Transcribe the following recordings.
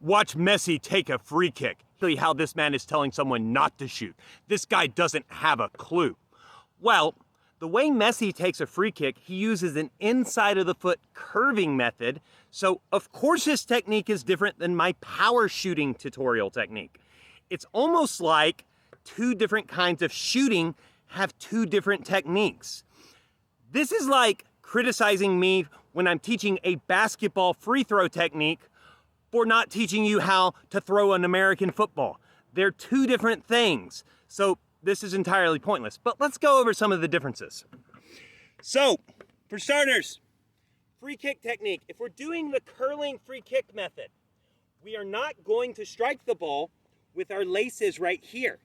Watch Messi take a free kick. How this man is telling someone not to shoot. This guy doesn't have a clue. Well, the way Messi takes a free kick, he uses an inside of the foot curving method. So of course his technique is different than my power shooting tutorial technique. It's almost like two different kinds of shooting have two different techniques. This is like criticizing me when I'm teaching a basketball free throw technique for not teaching you how to throw an American football. They're two different things. So this is entirely pointless, but let's go over some of the differences. So, for starters, free kick technique. If we're doing the curling free kick method, we are not going to strike the ball with our laces right here.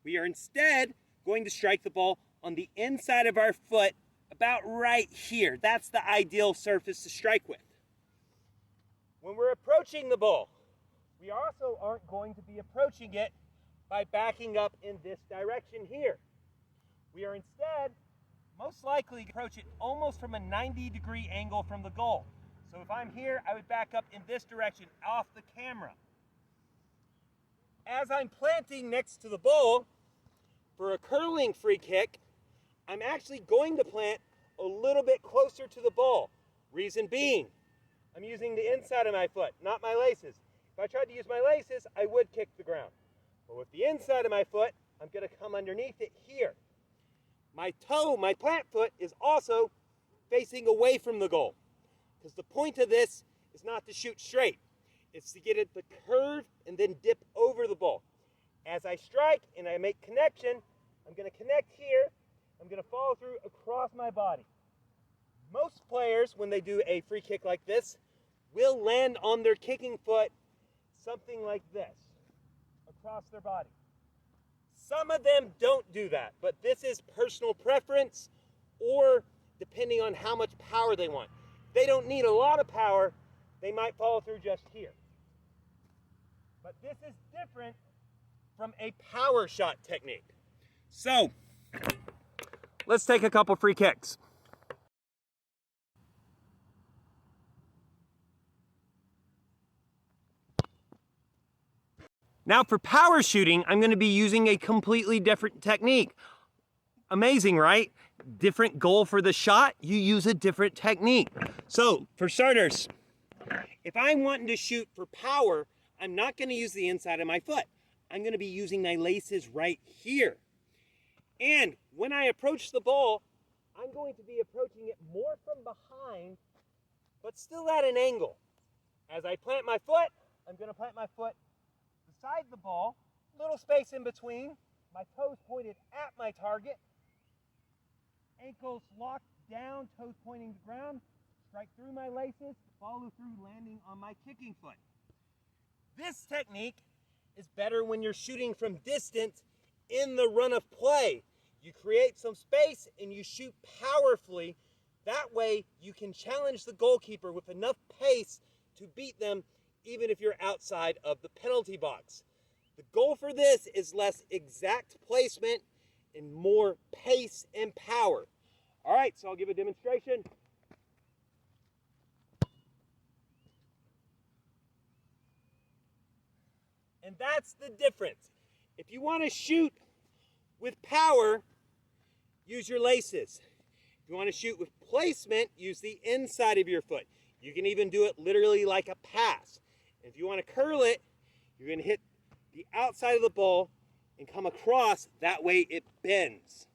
We are instead going to strike the ball on the inside of our foot about right here. That's the ideal surface to strike with. When we're approaching the ball, we also aren't going to be approaching it by backing up in this direction here. We are instead most likely to approach it almost from a 90-degree angle from the goal. So if I'm here, I would back up in this direction off the camera. As I'm planting next to the ball for a curling free kick, I'm actually going to plant a little bit closer to the ball. Reason being, I'm using the inside of my foot, not my laces. If I tried to use my laces, I would kick the ground. But with the inside of my foot, I'm going to come underneath it here. My toe, my plant foot, is also facing away from the goal. Because the point of this is not to shoot straight. It's to get it to curve and then dip over the ball. As I strike and I make connection, I'm going to connect here. I'm going to follow through across my body. Most players, when they do a free kick like this, will land on their kicking foot something like this, across their body. Some of them don't do that, but this is personal preference or depending on how much power they want. If they don't need a lot of power, they might follow through just here. But this is different from a power shot technique. So, let's take a couple free kicks. Now for power shooting, I'm going to be using a completely different technique. Amazing, right? Different goal for the shot, you use a different technique. So, for starters, if I'm wanting to shoot for power, I'm not going to use the inside of my foot. I'm going to be using my laces right here. And when I approach the ball, I'm going to be approaching it more from behind, but still at an angle. As I plant my foot, I'm going to plant my foot beside the ball, little space in between, my toes pointed at my target, ankles locked down, toes pointing to the ground, strike through my laces, follow through, landing on my kicking foot. This technique is better when you're shooting from distance in the run of play. You create some space and you shoot powerfully. That way you can challenge the goalkeeper with enough pace to beat them even if you're outside of the penalty box. The goal for this is less exact placement and more pace and power. All right, so I'll give a demonstration. And that's the difference. If you want to shoot with power, use your laces. If you want to shoot with placement, use the inside of your foot. You can even do it literally like a pass. If you want to curl it, you're going to hit the outside of the ball and come across. That way it bends.